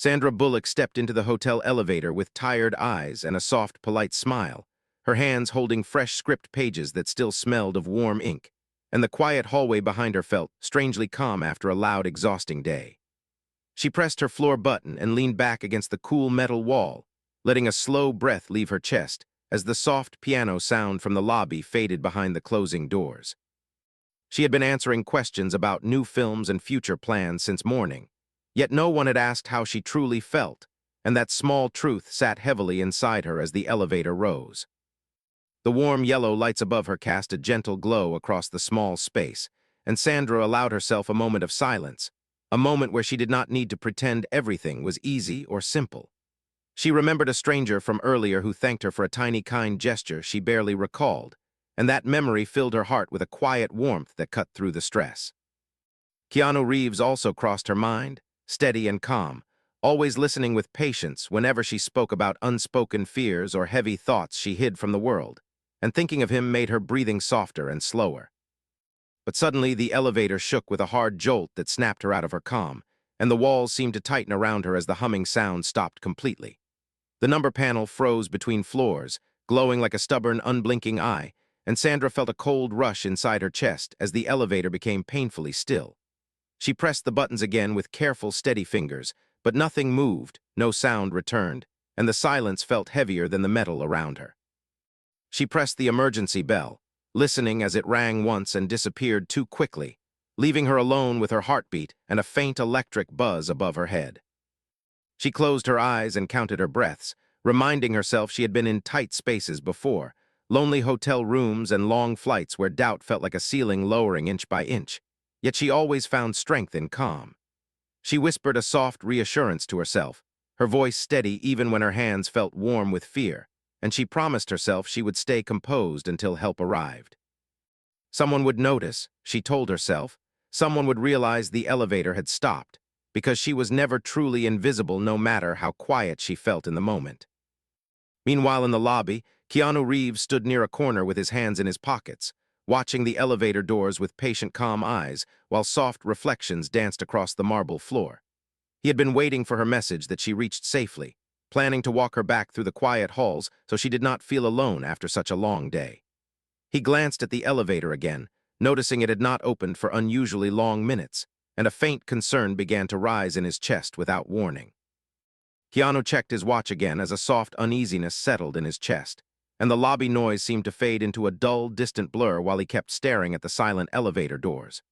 Sandra Bullock stepped into the hotel elevator with tired eyes and a soft, polite smile, her hands holding fresh script pages that still smelled of warm ink, and the quiet hallway behind her felt strangely calm after a loud, exhausting day. She pressed her floor button and leaned back against the cool metal wall, letting a slow breath leave her chest as the soft piano sound from the lobby faded behind the closing doors. She had been answering questions about new films and future plans since morning, yet no one had asked how she truly felt, and that small truth sat heavily inside her as the elevator rose. The warm yellow lights above her cast a gentle glow across the small space, and Sandra allowed herself a moment of silence, a moment where she did not need to pretend everything was easy or simple. She remembered a stranger from earlier who thanked her for a tiny kind gesture she barely recalled, and that memory filled her heart with a quiet warmth that cut through the stress. Keanu Reeves also crossed her mind, steady and calm, always listening with patience whenever she spoke about unspoken fears or heavy thoughts she hid from the world, and thinking of him made her breathing softer and slower. But suddenly the elevator shook with a hard jolt that snapped her out of her calm, and the walls seemed to tighten around her as the humming sound stopped completely. The number panel froze between floors, glowing like a stubborn, unblinking eye, and Sandra felt a cold rush inside her chest as the elevator became painfully still. She pressed the buttons again with careful, steady fingers, but nothing moved, no sound returned, and the silence felt heavier than the metal around her. She pressed the emergency bell, listening as it rang once and disappeared too quickly, leaving her alone with her heartbeat and a faint electric buzz above her head. She closed her eyes and counted her breaths, reminding herself she had been in tight spaces before, lonely hotel rooms and long flights where doubt felt like a ceiling lowering inch by inch, yet she always found strength in calm. She whispered a soft reassurance to herself, her voice steady even when her hands felt warm with fear, and she promised herself she would stay composed until help arrived. Someone would notice, she told herself, someone would realize the elevator had stopped, because she was never truly invisible no matter how quiet she felt in the moment. Meanwhile in the lobby, Keanu Reeves stood near a corner with his hands in his pockets, watching the elevator doors with patient, calm eyes while soft reflections danced across the marble floor. He had been waiting for her message that she reached safely, planning to walk her back through the quiet halls so she did not feel alone after such a long day. He glanced at the elevator again, noticing it had not opened for unusually long minutes, and a faint concern began to rise in his chest without warning. Keanu checked his watch again as a soft uneasiness settled in his chest, and the lobby noise seemed to fade into a dull, distant blur while he kept staring at the silent elevator doors.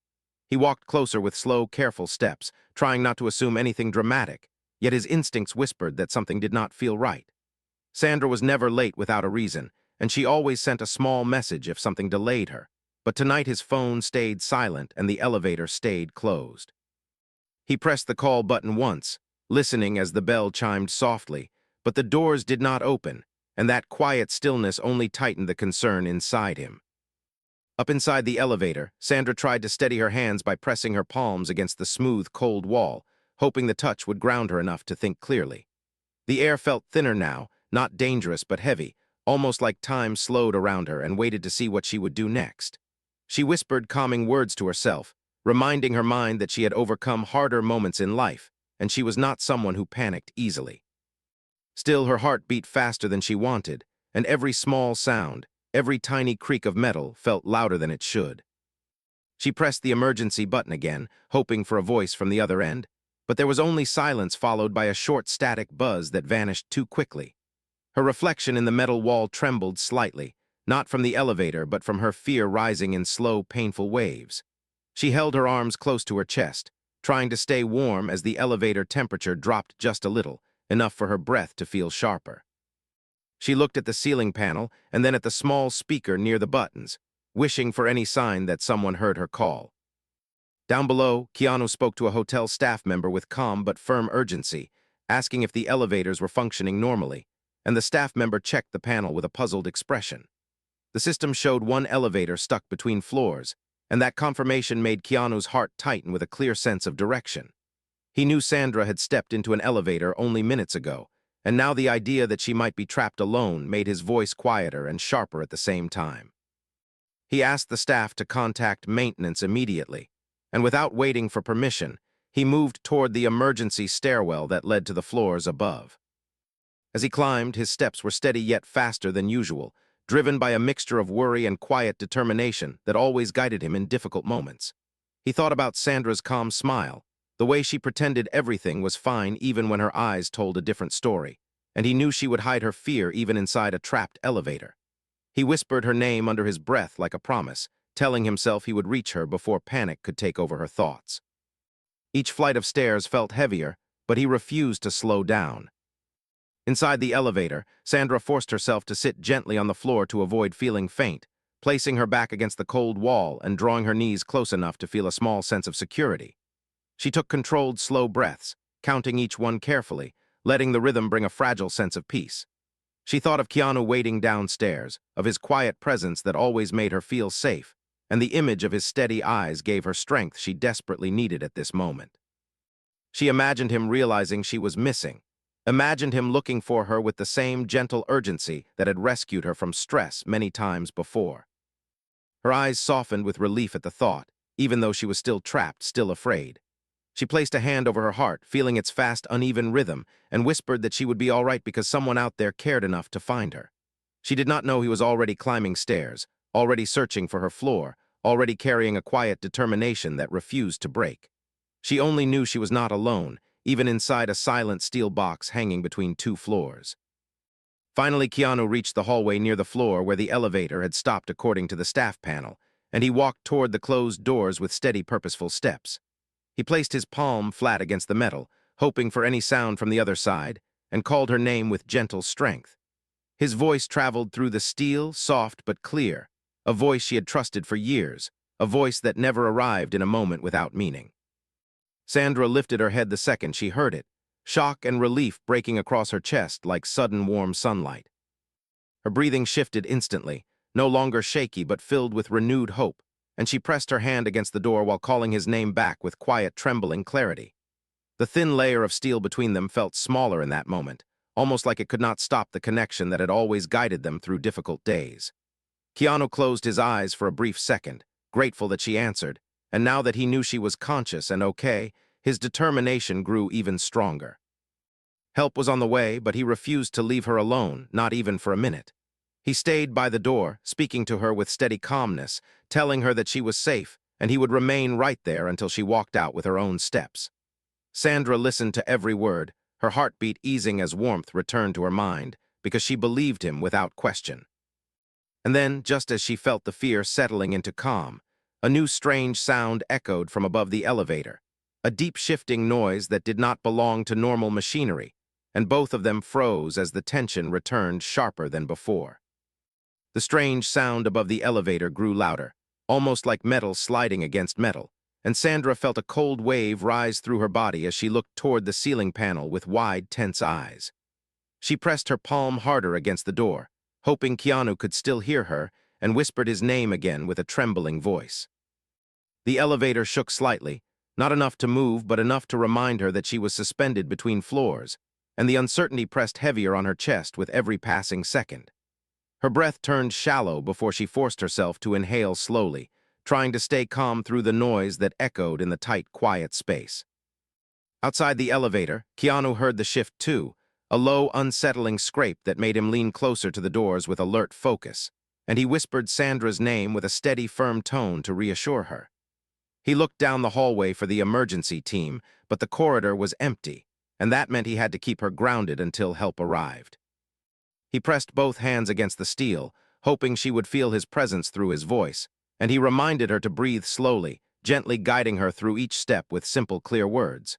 He walked closer with slow, careful steps, trying not to assume anything dramatic, yet his instincts whispered that something did not feel right. Sandra was never late without a reason, and she always sent a small message if something delayed her, but tonight his phone stayed silent and the elevator stayed closed. He pressed the call button once, listening as the bell chimed softly, but the doors did not open, and that quiet stillness only tightened the concern inside him. Up inside the elevator, Sandra tried to steady her hands by pressing her palms against the smooth, cold wall, hoping the touch would ground her enough to think clearly. The air felt thinner now, not dangerous but heavy, almost like time slowed around her and waited to see what she would do next. She whispered calming words to herself, reminding her mind that she had overcome harder moments in life, and she was not someone who panicked easily. Still, her heart beat faster than she wanted, and every small sound, every tiny creak of metal felt louder than it should. She pressed the emergency button again, hoping for a voice from the other end, but there was only silence followed by a short static buzz that vanished too quickly. Her reflection in the metal wall trembled slightly, not from the elevator but from her fear rising in slow, painful waves. She held her arms close to her chest, trying to stay warm as the elevator temperature dropped just a little, enough for her breath to feel sharper. She looked at the ceiling panel and then at the small speaker near the buttons, wishing for any sign that someone heard her call. Down below, Keanu spoke to a hotel staff member with calm but firm urgency, asking if the elevators were functioning normally, and the staff member checked the panel with a puzzled expression. The system showed one elevator stuck between floors, and that confirmation made Keanu's heart tighten with a clear sense of direction. He knew Sandra had stepped into an elevator only minutes ago, and now the idea that she might be trapped alone made his voice quieter and sharper at the same time. He asked the staff to contact maintenance immediately, and without waiting for permission, he moved toward the emergency stairwell that led to the floors above. As he climbed, his steps were steady yet faster than usual, driven by a mixture of worry and quiet determination that always guided him in difficult moments. He thought about Sandra's calm smile, the way she pretended everything was fine even when her eyes told a different story, and he knew she would hide her fear even inside a trapped elevator. He whispered her name under his breath like a promise, telling himself he would reach her before panic could take over her thoughts. Each flight of stairs felt heavier, but he refused to slow down. Inside the elevator, Sandra forced herself to sit gently on the floor to avoid feeling faint, placing her back against the cold wall and drawing her knees close enough to feel a small sense of security. She took controlled, slow breaths, counting each one carefully, letting the rhythm bring a fragile sense of peace. She thought of Keanu waiting downstairs, of his quiet presence that always made her feel safe, and the image of his steady eyes gave her strength she desperately needed at this moment. She imagined him realizing she was missing, imagined him looking for her with the same gentle urgency that had rescued her from stress many times before. Her eyes softened with relief at the thought, even though she was still trapped, still afraid. She placed a hand over her heart, feeling its fast, uneven rhythm, and whispered that she would be all right because someone out there cared enough to find her. She did not know he was already climbing stairs, already searching for her floor, already carrying a quiet determination that refused to break. She only knew she was not alone, even inside a silent steel box hanging between two floors. Finally, Keanu reached the hallway near the floor where the elevator had stopped according to the staff panel, and he walked toward the closed doors with steady, purposeful steps. He placed his palm flat against the metal, hoping for any sound from the other side, and called her name with gentle strength. His voice traveled through the steel, soft but clear, a voice she had trusted for years, a voice that never arrived in a moment without meaning. Sandra lifted her head the second she heard it, shock and relief breaking across her chest like sudden warm sunlight. Her breathing shifted instantly, no longer shaky but filled with renewed hope, and she pressed her hand against the door while calling his name back with quiet, trembling clarity. The thin layer of steel between them felt smaller in that moment, almost like it could not stop the connection that had always guided them through difficult days. Keanu closed his eyes for a brief second, grateful that she answered, and now that he knew she was conscious and okay, his determination grew even stronger. Help was on the way, but he refused to leave her alone, not even for a minute. He stayed by the door, speaking to her with steady calmness, telling her that she was safe, and he would remain right there until she walked out with her own steps. Sandra listened to every word, her heartbeat easing as warmth returned to her mind, because she believed him without question. And then, just as she felt the fear settling into calm, a new strange sound echoed from above the elevator, a deep shifting noise that did not belong to normal machinery, and both of them froze as the tension returned sharper than before. The strange sound above the elevator grew louder, almost like metal sliding against metal, and Sandra felt a cold wave rise through her body as she looked toward the ceiling panel with wide, tense eyes. She pressed her palm harder against the door, hoping Keanu could still hear her, and whispered his name again with a trembling voice. The elevator shook slightly, not enough to move but enough to remind her that she was suspended between floors, and the uncertainty pressed heavier on her chest with every passing second. Her breath turned shallow before she forced herself to inhale slowly, trying to stay calm through the noise that echoed in the tight, quiet space. Outside the elevator, Keanu heard the shift too, a low, unsettling scrape that made him lean closer to the doors with alert focus, and he whispered Sandra's name with a steady, firm tone to reassure her. He looked down the hallway for the emergency team, but the corridor was empty, and that meant he had to keep her grounded until help arrived. He pressed both hands against the steel, hoping she would feel his presence through his voice, and he reminded her to breathe slowly, gently guiding her through each step with simple, clear words.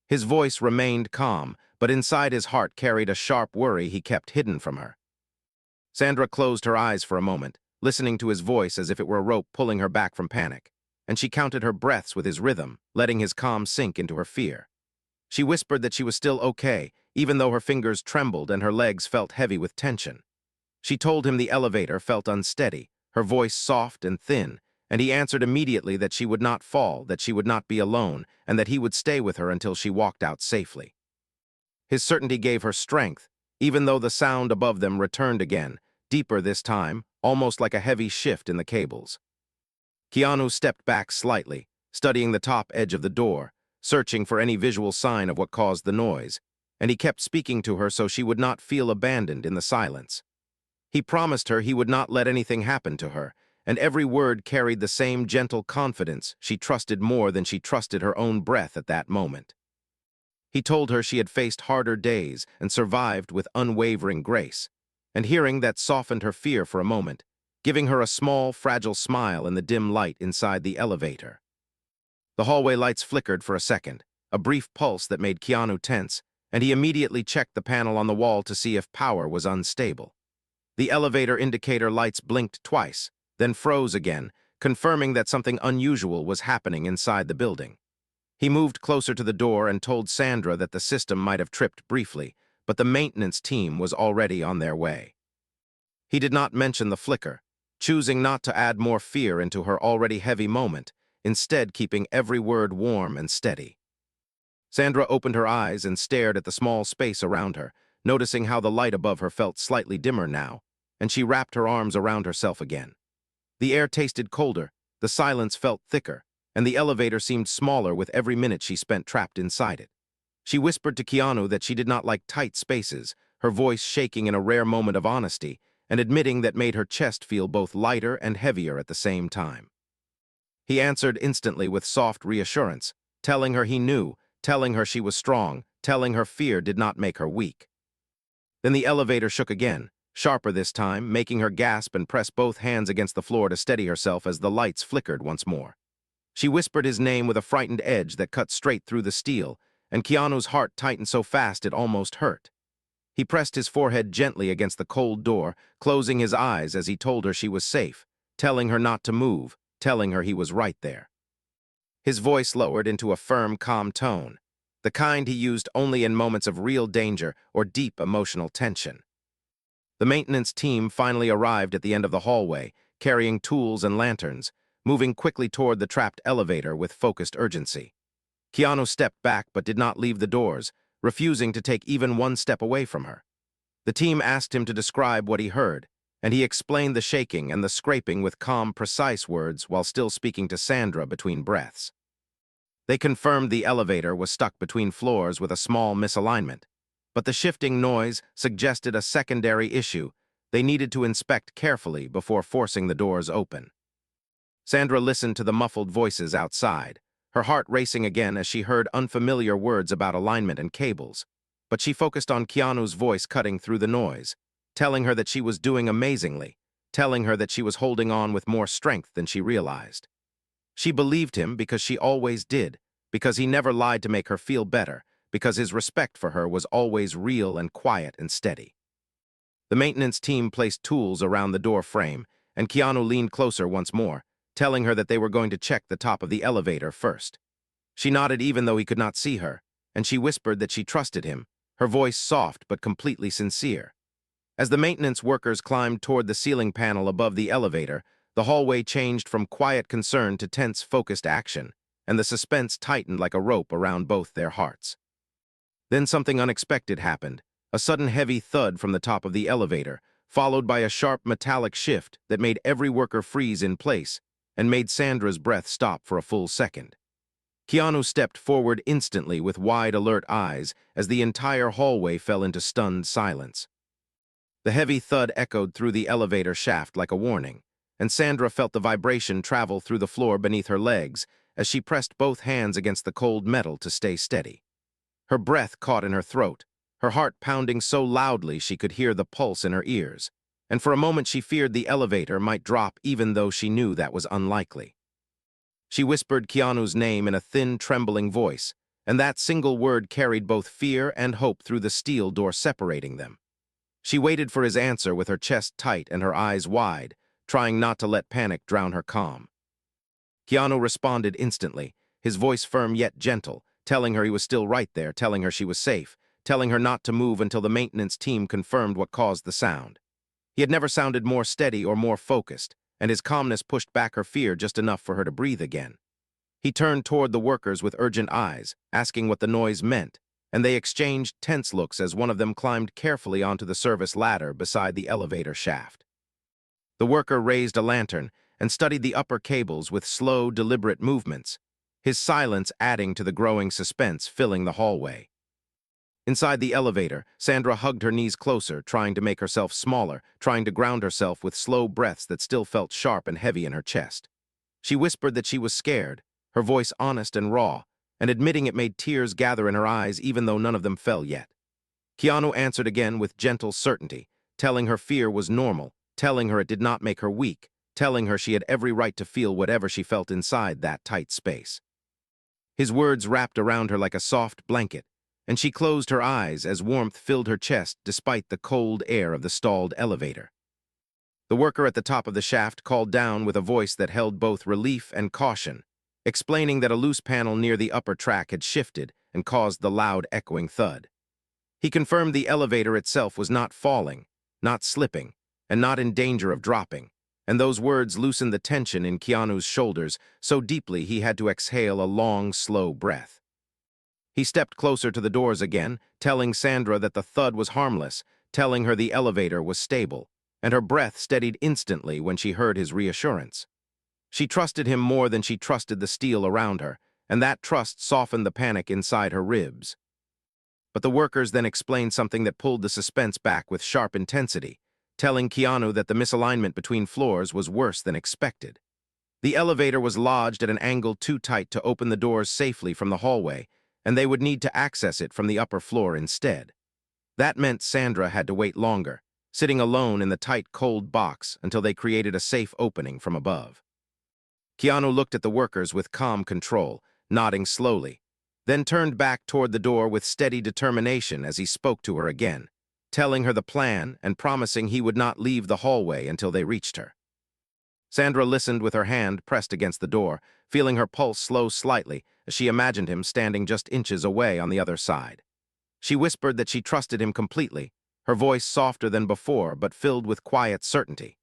His voice remained calm, but inside his heart carried a sharp worry he kept hidden from her. Sandra closed her eyes for a moment, listening to his voice as if it were a rope pulling her back from panic, and she counted her breaths with his rhythm, letting his calm sink into her fear. She whispered that she was still okay, even though her fingers trembled and her legs felt heavy with tension. She told him the elevator felt unsteady, her voice soft and thin, and he answered immediately that she would not fall, that she would not be alone, and that he would stay with her until she walked out safely. His certainty gave her strength, even though the sound above them returned again, deeper this time, almost like a heavy shift in the cables. Keanu stepped back slightly, studying the top edge of the door, searching for any visual sign of what caused the noise, and he kept speaking to her so she would not feel abandoned in the silence. He promised her he would not let anything happen to her, and every word carried the same gentle confidence she trusted more than she trusted her own breath at that moment. He told her she had faced harder days and survived with unwavering grace, and hearing that softened her fear for a moment, giving her a small, fragile smile in the dim light inside the elevator. The hallway lights flickered for a second, a brief pulse that made Keanu tense, and he immediately checked the panel on the wall to see if power was unstable. The elevator indicator lights blinked twice, then froze again, confirming that something unusual was happening inside the building. He moved closer to the door and told Sandra that the system might have tripped briefly, but the maintenance team was already on their way. He did not mention the flicker, choosing not to add more fear into her already heavy moment, instead keeping every word warm and steady. Sandra opened her eyes and stared at the small space around her, noticing how the light above her felt slightly dimmer now, and she wrapped her arms around herself again. The air tasted colder, the silence felt thicker, and the elevator seemed smaller with every minute she spent trapped inside it. She whispered to Keanu that she did not like tight spaces, her voice shaking in a rare moment of honesty, and admitting that made her chest feel both lighter and heavier at the same time. He answered instantly with soft reassurance, telling her he knew, telling her she was strong, telling her fear did not make her weak. Then the elevator shook again, sharper this time, making her gasp and press both hands against the floor to steady herself as the lights flickered once more. She whispered his name with a frightened edge that cut straight through the steel, and Keanu's heart tightened so fast it almost hurt. He pressed his forehead gently against the cold door, closing his eyes as he told her she was safe, telling her not to move, telling her he was right there. His voice lowered into a firm, calm tone, the kind he used only in moments of real danger or deep emotional tension. The maintenance team finally arrived at the end of the hallway, carrying tools and lanterns, moving quickly toward the trapped elevator with focused urgency. Keanu stepped back but did not leave the doors, refusing to take even one step away from her. The team asked him to describe what he heard, and he explained the shaking and the scraping with calm, precise words while still speaking to Sandra between breaths. They confirmed the elevator was stuck between floors with a small misalignment, but the shifting noise suggested a secondary issue they needed to inspect carefully before forcing the doors open. Sandra listened to the muffled voices outside, her heart racing again as she heard unfamiliar words about alignment and cables, but she focused on Keanu's voice cutting through the noise, telling her that she was doing amazingly, telling her that she was holding on with more strength than she realized. She believed him because she always did, because he never lied to make her feel better, because his respect for her was always real and quiet and steady. The maintenance team placed tools around the door frame, and Keanu leaned closer once more, telling her that they were going to check the top of the elevator first. She nodded even though he could not see her, and she whispered that she trusted him, her voice soft but completely sincere. As the maintenance workers climbed toward the ceiling panel above the elevator, the hallway changed from quiet concern to tense, focused action, and the suspense tightened like a rope around both their hearts. Then something unexpected happened, a sudden heavy thud from the top of the elevator, followed by a sharp metallic shift that made every worker freeze in place and made Sandra's breath stop for a full second. Keanu stepped forward instantly with wide, alert eyes as the entire hallway fell into stunned silence. The heavy thud echoed through the elevator shaft like a warning, and Sandra felt the vibration travel through the floor beneath her legs as she pressed both hands against the cold metal to stay steady. Her breath caught in her throat, her heart pounding so loudly she could hear the pulse in her ears, and for a moment she feared the elevator might drop even though she knew that was unlikely. She whispered Keanu's name in a thin, trembling voice, and that single word carried both fear and hope through the steel door separating them. She waited for his answer with her chest tight and her eyes wide, trying not to let panic drown her calm. Keanu responded instantly, his voice firm yet gentle, telling her he was still right there, telling her she was safe, telling her not to move until the maintenance team confirmed what caused the sound. He had never sounded more steady or more focused, and his calmness pushed back her fear just enough for her to breathe again. He turned toward the workers with urgent eyes, asking what the noise meant, and they exchanged tense looks as one of them climbed carefully onto the service ladder beside the elevator shaft. The worker raised a lantern and studied the upper cables with slow, deliberate movements, his silence adding to the growing suspense filling the hallway. Inside the elevator, Sandra hugged her knees closer, trying to make herself smaller, trying to ground herself with slow breaths that still felt sharp and heavy in her chest. She whispered that she was scared, her voice honest and raw, and admitting it made tears gather in her eyes even though none of them fell yet. Keanu answered again with gentle certainty, telling her fear was normal, telling her it did not make her weak, telling her she had every right to feel whatever she felt inside that tight space. His words wrapped around her like a soft blanket, and she closed her eyes as warmth filled her chest despite the cold air of the stalled elevator. The worker at the top of the shaft called down with a voice that held both relief and caution, explaining that a loose panel near the upper track had shifted and caused the loud echoing thud. He confirmed the elevator itself was not falling, not slipping, and not in danger of dropping, and those words loosened the tension in Keanu's shoulders so deeply he had to exhale a long, slow breath. He stepped closer to the doors again, telling Sandra that the thud was harmless, telling her the elevator was stable, and her breath steadied instantly when she heard his reassurance. She trusted him more than she trusted the steel around her, and that trust softened the panic inside her ribs. But the workers then explained something that pulled the suspense back with sharp intensity, telling Keanu that the misalignment between floors was worse than expected. The elevator was lodged at an angle too tight to open the doors safely from the hallway, and they would need to access it from the upper floor instead. That meant Sandra had to wait longer, sitting alone in the tight, cold box until they created a safe opening from above. Keanu looked at the workers with calm control, nodding slowly, then turned back toward the door with steady determination as he spoke to her again, telling her the plan and promising he would not leave the hallway until they reached her. Sandra listened with her hand pressed against the door, feeling her pulse slow slightly as she imagined him standing just inches away on the other side. She whispered that she trusted him completely, her voice softer than before but filled with quiet certainty.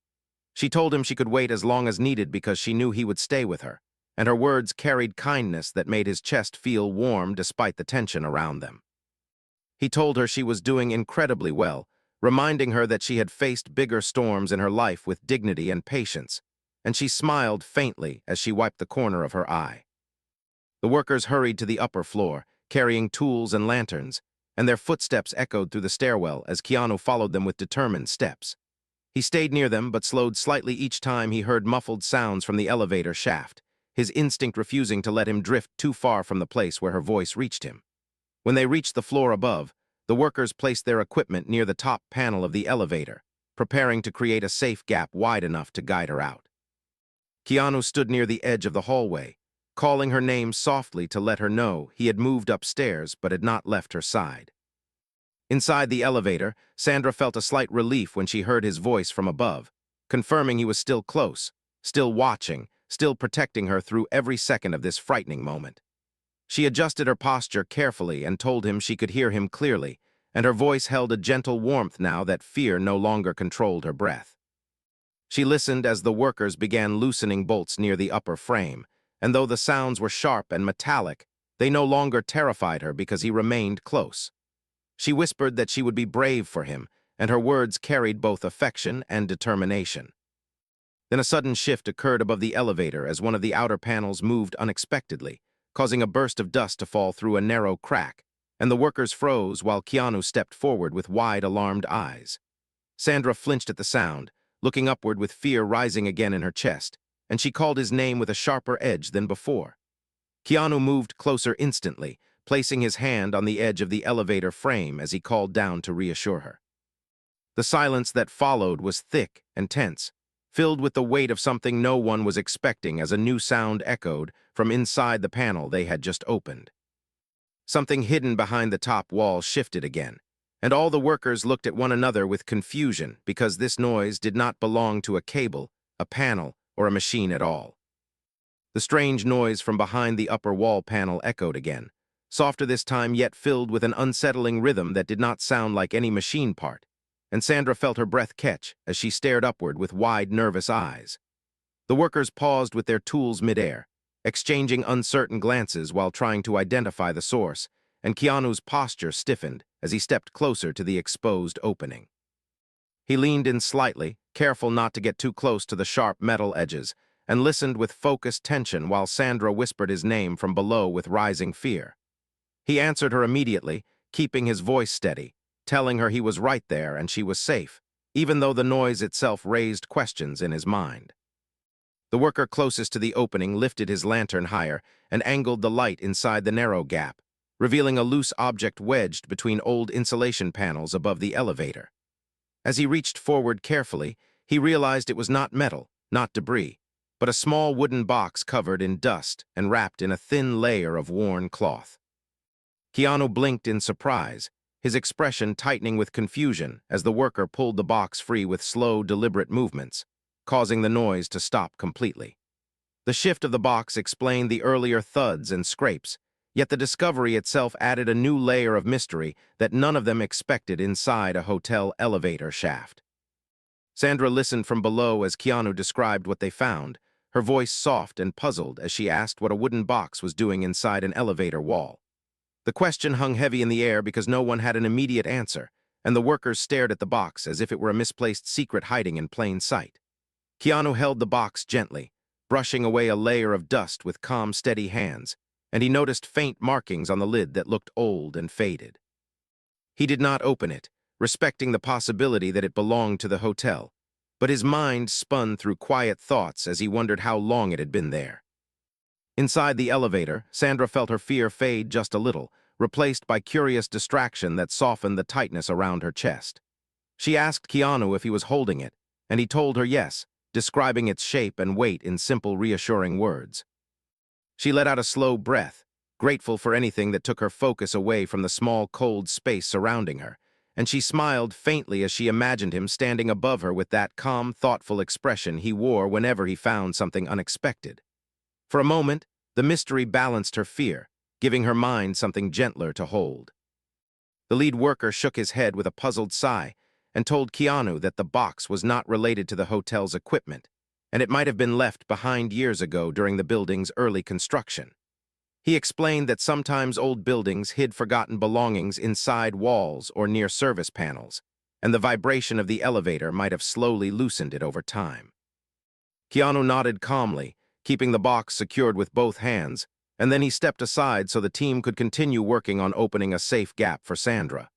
She told him she could wait as long as needed because she knew he would stay with her, and her words carried kindness that made his chest feel warm despite the tension around them. He told her she was doing incredibly well, reminding her that she had faced bigger storms in her life with dignity and patience, and she smiled faintly as she wiped the corner of her eye. The workers hurried to the upper floor, carrying tools and lanterns, and their footsteps echoed through the stairwell as Keanu followed them with determined steps. He stayed near them but slowed slightly each time he heard muffled sounds from the elevator shaft, his instinct refusing to let him drift too far from the place where her voice reached him. When they reached the floor above, the workers placed their equipment near the top panel of the elevator, preparing to create a safe gap wide enough to guide her out. Keanu stood near the edge of the hallway, calling her name softly to let her know he had moved upstairs but had not left her side. Inside the elevator, Sandra felt a slight relief when she heard his voice from above, confirming he was still close, still watching, still protecting her through every second of this frightening moment. She adjusted her posture carefully and told him she could hear him clearly, and her voice held a gentle warmth now that fear no longer controlled her breath. She listened as the workers began loosening bolts near the upper frame, and though the sounds were sharp and metallic, they no longer terrified her because he remained close. She whispered that she would be brave for him, and her words carried both affection and determination. Then a sudden shift occurred above the elevator as one of the outer panels moved unexpectedly, causing a burst of dust to fall through a narrow crack, and the workers froze while Keanu stepped forward with wide, alarmed eyes. Sandra flinched at the sound, looking upward with fear rising again in her chest, and she called his name with a sharper edge than before. Keanu moved closer instantly, placing his hand on the edge of the elevator frame as he called down to reassure her. The silence that followed was thick and tense, filled with the weight of something no one was expecting as a new sound echoed from inside the panel they had just opened. Something hidden behind the top wall shifted again, and all the workers looked at one another with confusion because this noise did not belong to a cable, a panel, or a machine at all. The strange noise from behind the upper wall panel echoed again, softer this time yet filled with an unsettling rhythm that did not sound like any machine part, and Sandra felt her breath catch as she stared upward with wide, nervous eyes. The workers paused with their tools midair, exchanging uncertain glances while trying to identify the source, and Keanu's posture stiffened as he stepped closer to the exposed opening. He leaned in slightly, careful not to get too close to the sharp metal edges, and listened with focused tension while Sandra whispered his name from below with rising fear. He answered her immediately, keeping his voice steady, telling her he was right there and she was safe, even though the noise itself raised questions in his mind. The worker closest to the opening lifted his lantern higher and angled the light inside the narrow gap, revealing a loose object wedged between old insulation panels above the elevator. As he reached forward carefully, he realized it was not metal, not debris, but a small wooden box covered in dust and wrapped in a thin layer of worn cloth. Keanu blinked in surprise, his expression tightening with confusion as the worker pulled the box free with slow, deliberate movements, causing the noise to stop completely. The shift of the box explained the earlier thuds and scrapes, yet the discovery itself added a new layer of mystery that none of them expected inside a hotel elevator shaft. Sandra listened from below as Keanu described what they found, her voice soft and puzzled as she asked what a wooden box was doing inside an elevator wall. The question hung heavy in the air because no one had an immediate answer, and the workers stared at the box as if it were a misplaced secret hiding in plain sight. Keanu held the box gently, brushing away a layer of dust with calm, steady hands, and he noticed faint markings on the lid that looked old and faded. He did not open it, respecting the possibility that it belonged to the hotel, but his mind spun through quiet thoughts as he wondered how long it had been there. Inside the elevator, Sandra felt her fear fade just a little, replaced by curious distraction that softened the tightness around her chest. She asked Keanu if he was holding it, and he told her yes, describing its shape and weight in simple, reassuring words. She let out a slow breath, grateful for anything that took her focus away from the small, cold space surrounding her, and she smiled faintly as she imagined him standing above her with that calm, thoughtful expression he wore whenever he found something unexpected. For a moment, the mystery balanced her fear, giving her mind something gentler to hold. The lead worker shook his head with a puzzled sigh and told Keanu that the box was not related to the hotel's equipment, and it might have been left behind years ago during the building's early construction. He explained that sometimes old buildings hid forgotten belongings inside walls or near service panels, and the vibration of the elevator might have slowly loosened it over time. Keanu nodded calmly, keeping the box secured with both hands, and then he stepped aside so the team could continue working on opening a safe gap for Sandra.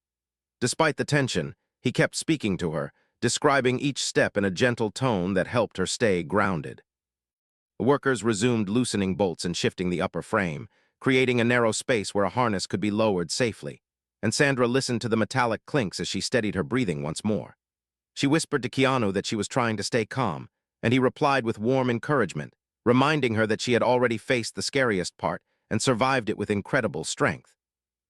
Despite the tension, he kept speaking to her, describing each step in a gentle tone that helped her stay grounded. The workers resumed loosening bolts and shifting the upper frame, creating a narrow space where a harness could be lowered safely, and Sandra listened to the metallic clinks as she steadied her breathing once more. She whispered to Keanu that she was trying to stay calm, and he replied with warm encouragement, reminding her that she had already faced the scariest part and survived it with incredible strength.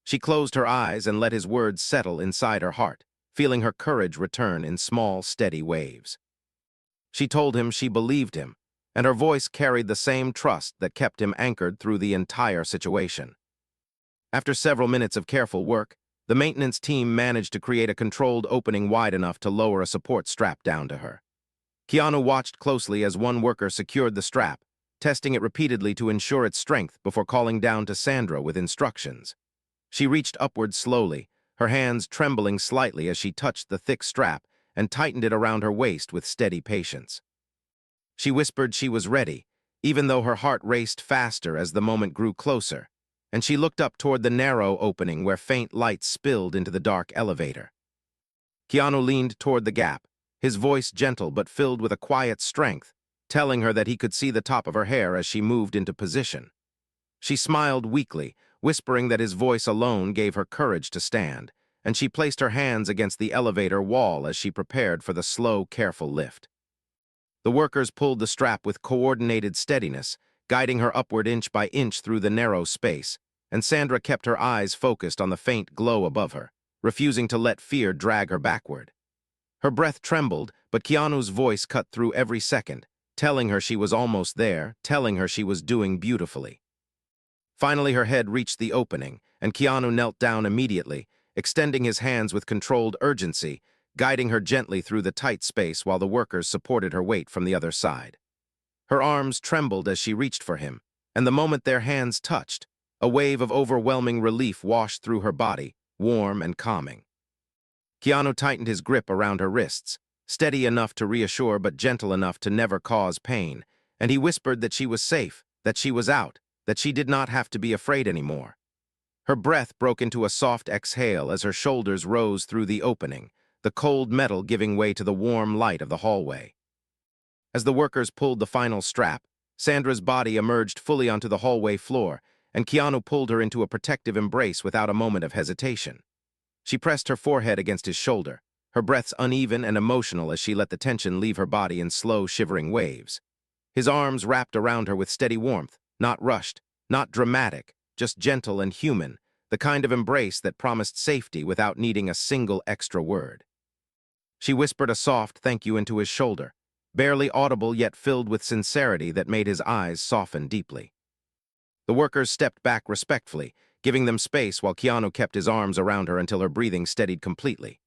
She closed her eyes and let his words settle inside her heart, feeling her courage return in small, steady waves. She told him she believed him, and her voice carried the same trust that kept him anchored through the entire situation. After several minutes of careful work, the maintenance team managed to create a controlled opening wide enough to lower a support strap down to her. Keanu watched closely as one worker secured the strap, testing it repeatedly to ensure its strength before calling down to Sandra with instructions. She reached upward slowly, her hands trembling slightly as she touched the thick strap and tightened it around her waist with steady patience. She whispered she was ready, even though her heart raced faster as the moment grew closer, and she looked up toward the narrow opening where faint light spilled into the dark elevator. Keanu leaned toward the gap, his voice gentle but filled with a quiet strength, telling her that he could see the top of her hair as she moved into position. She smiled weakly, whispering that his voice alone gave her courage to stand, and she placed her hands against the elevator wall as she prepared for the slow, careful lift. The workers pulled the strap with coordinated steadiness, guiding her upward inch by inch through the narrow space, and Sandra kept her eyes focused on the faint glow above her, refusing to let fear drag her backward. Her breath trembled, but Keanu's voice cut through every second, telling her she was almost there, telling her she was doing beautifully. Finally, her head reached the opening, and Keanu knelt down immediately, extending his hands with controlled urgency, guiding her gently through the tight space while the workers supported her weight from the other side. Her arms trembled as she reached for him, and the moment their hands touched, a wave of overwhelming relief washed through her body, warm and calming. Keanu tightened his grip around her wrists, steady enough to reassure but gentle enough to never cause pain, and he whispered that she was safe, that she was out, that she did not have to be afraid anymore. Her breath broke into a soft exhale as her shoulders rose through the opening, the cold metal giving way to the warm light of the hallway. As the workers pulled the final strap, Sandra's body emerged fully onto the hallway floor, and Keanu pulled her into a protective embrace without a moment of hesitation. She pressed her forehead against his shoulder, her breaths uneven and emotional as she let the tension leave her body in slow, shivering waves. His arms wrapped around her with steady warmth, not rushed, not dramatic, just gentle and human, the kind of embrace that promised safety without needing a single extra word. She whispered a soft thank you into his shoulder, barely audible yet filled with sincerity that made his eyes soften deeply. The workers stepped back respectfully, giving them space while Keanu kept his arms around her until her breathing steadied completely.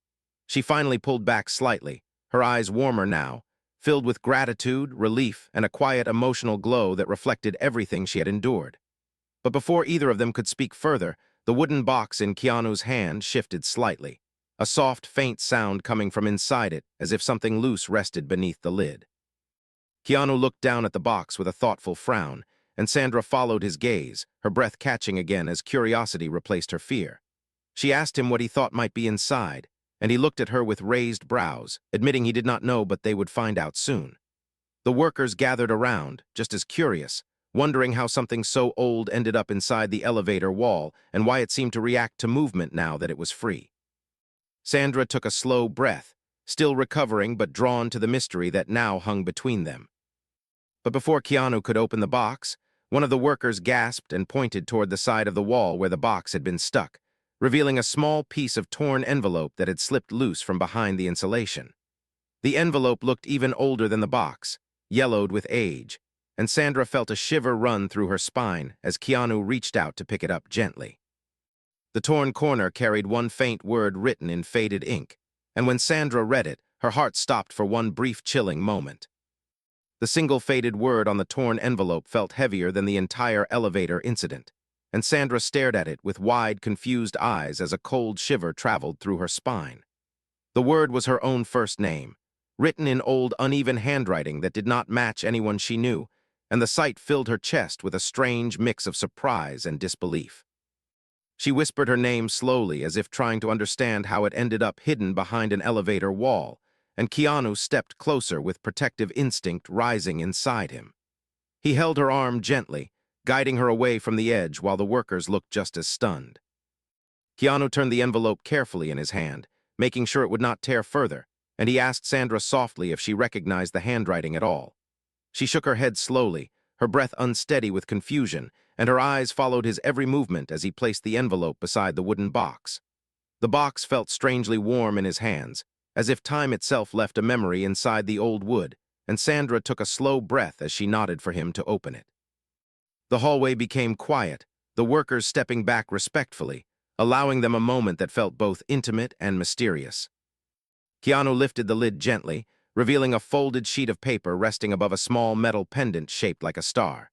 She finally pulled back slightly, her eyes warmer now, filled with gratitude, relief, and a quiet emotional glow that reflected everything she had endured. But before either of them could speak further, the wooden box in Keanu's hand shifted slightly, a soft, faint sound coming from inside it as if something loose rested beneath the lid. Keanu looked down at the box with a thoughtful frown, and Sandra followed his gaze, her breath catching again as curiosity replaced her fear. She asked him what he thought might be inside, and he looked at her with raised brows, admitting he did not know but they would find out soon. The workers gathered around, just as curious, wondering how something so old ended up inside the elevator wall and why it seemed to react to movement now that it was free. Sandra took a slow breath, still recovering but drawn to the mystery that now hung between them. But before Keanu could open the box, one of the workers gasped and pointed toward the side of the wall where the box had been stuck, revealing a small piece of torn envelope that had slipped loose from behind the insulation. The envelope looked even older than the box, yellowed with age, and Sandra felt a shiver run through her spine as Keanu reached out to pick it up gently. The torn corner carried one faint word written in faded ink, and when Sandra read it, her heart stopped for one brief chilling moment. The single faded word on the torn envelope felt heavier than the entire elevator incident, and Sandra stared at it with wide, confused eyes as a cold shiver traveled through her spine. The word was her own first name, written in old, uneven handwriting that did not match anyone she knew, and the sight filled her chest with a strange mix of surprise and disbelief. She whispered her name slowly as if trying to understand how it ended up hidden behind an elevator wall, and Keanu stepped closer with protective instinct rising inside him. He held her arm gently, guiding her away from the edge while the workers looked just as stunned. Keanu turned the envelope carefully in his hand, making sure it would not tear further, and he asked Sandra softly if she recognized the handwriting at all. She shook her head slowly, her breath unsteady with confusion, and her eyes followed his every movement as he placed the envelope beside the wooden box. The box felt strangely warm in his hands, as if time itself left a memory inside the old wood, and Sandra took a slow breath as she nodded for him to open it. The hallway became quiet, the workers stepping back respectfully, allowing them a moment that felt both intimate and mysterious. Keanu lifted the lid gently, revealing a folded sheet of paper resting above a small metal pendant shaped like a star.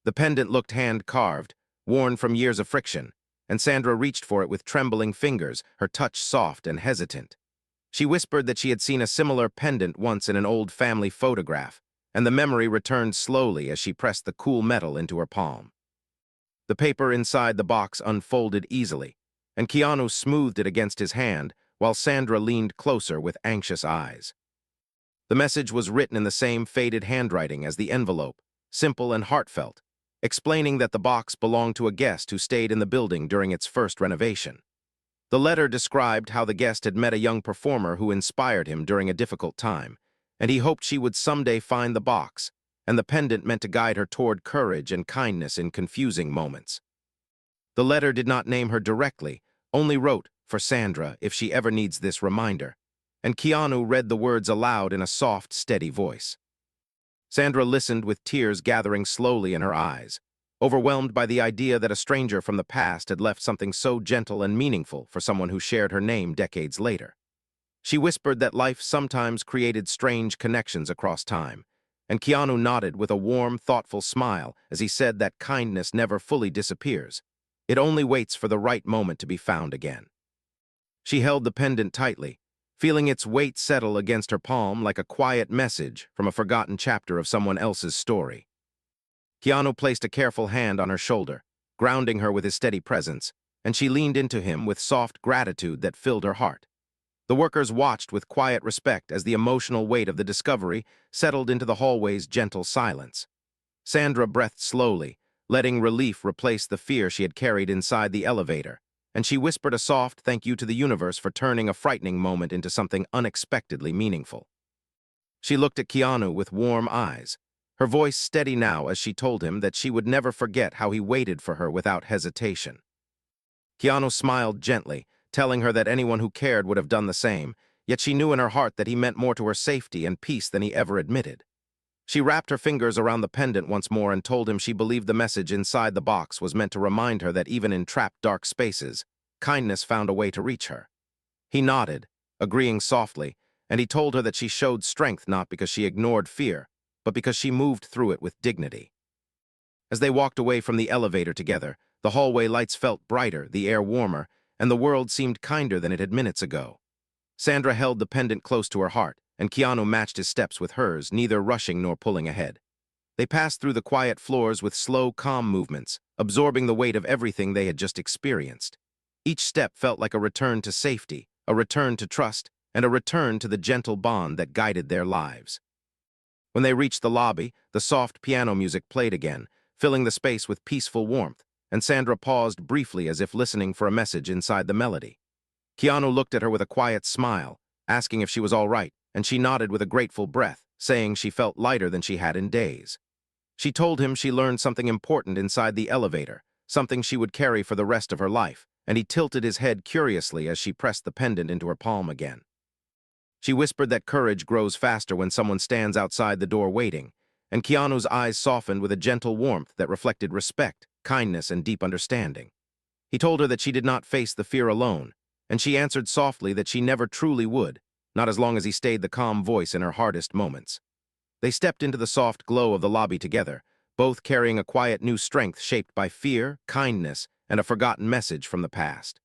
The pendant looked hand-carved, worn from years of friction, and Sandra reached for it with trembling fingers, her touch soft and hesitant. She whispered that she had seen a similar pendant once in an old family photograph, and the memory returned slowly as she pressed the cool metal into her palm. The paper inside the box unfolded easily, and Keanu smoothed it against his hand while Sandra leaned closer with anxious eyes. The message was written in the same faded handwriting as the envelope, simple and heartfelt, explaining that the box belonged to a guest who stayed in the building during its first renovation. The letter described how the guest had met a young performer who inspired him during a difficult time, and he hoped she would someday find the box, and the pendant meant to guide her toward courage and kindness in confusing moments. The letter did not name her directly, only wrote, "For Sandra, if she ever needs this reminder," and Keanu read the words aloud in a soft, steady voice. Sandra listened with tears gathering slowly in her eyes, overwhelmed by the idea that a stranger from the past had left something so gentle and meaningful for someone who shared her name decades later. She whispered that life sometimes created strange connections across time, and Keanu nodded with a warm, thoughtful smile as he said that kindness never fully disappears. It only waits for the right moment to be found again. She held the pendant tightly, feeling its weight settle against her palm like a quiet message from a forgotten chapter of someone else's story. Keanu placed a careful hand on her shoulder, grounding her with his steady presence, and she leaned into him with soft gratitude that filled her heart. The workers watched with quiet respect as the emotional weight of the discovery settled into the hallway's gentle silence. Sandra breathed slowly, letting relief replace the fear she had carried inside the elevator, and she whispered a soft thank you to the universe for turning a frightening moment into something unexpectedly meaningful. She looked at Keanu with warm eyes, her voice steady now as she told him that she would never forget how he waited for her without hesitation. Keanu smiled gently, telling her that anyone who cared would have done the same, yet she knew in her heart that he meant more to her safety and peace than he ever admitted. She wrapped her fingers around the pendant once more and told him she believed the message inside the box was meant to remind her that even in trapped dark spaces, kindness found a way to reach her. He nodded, agreeing softly, and he told her that she showed strength not because she ignored fear, but because she moved through it with dignity. As they walked away from the elevator together, the hallway lights felt brighter, the air warmer, and the world seemed kinder than it had minutes ago. Sandra held the pendant close to her heart, and Keanu matched his steps with hers, neither rushing nor pulling ahead. They passed through the quiet floors with slow, calm movements, absorbing the weight of everything they had just experienced. Each step felt like a return to safety, a return to trust, and a return to the gentle bond that guided their lives. When they reached the lobby, the soft piano music played again, filling the space with peaceful warmth, and Sandra paused briefly as if listening for a message inside the melody. Keanu looked at her with a quiet smile, asking if she was all right, and she nodded with a grateful breath, saying she felt lighter than she had in days. She told him she learned something important inside the elevator, something she would carry for the rest of her life, and he tilted his head curiously as she pressed the pendant into her palm again. She whispered that courage grows faster when someone stands outside the door waiting, and Keanu's eyes softened with a gentle warmth that reflected respect, kindness, and deep understanding. He told her that she did not face the fear alone, and she answered softly that she never truly would, not as long as he stayed the calm voice in her hardest moments. They stepped into the soft glow of the lobby together, both carrying a quiet new strength shaped by fear, kindness, and a forgotten message from the past.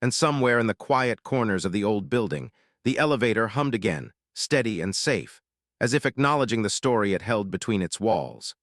And somewhere in the quiet corners of the old building, the elevator hummed again, steady and safe, as if acknowledging the story it held between its walls.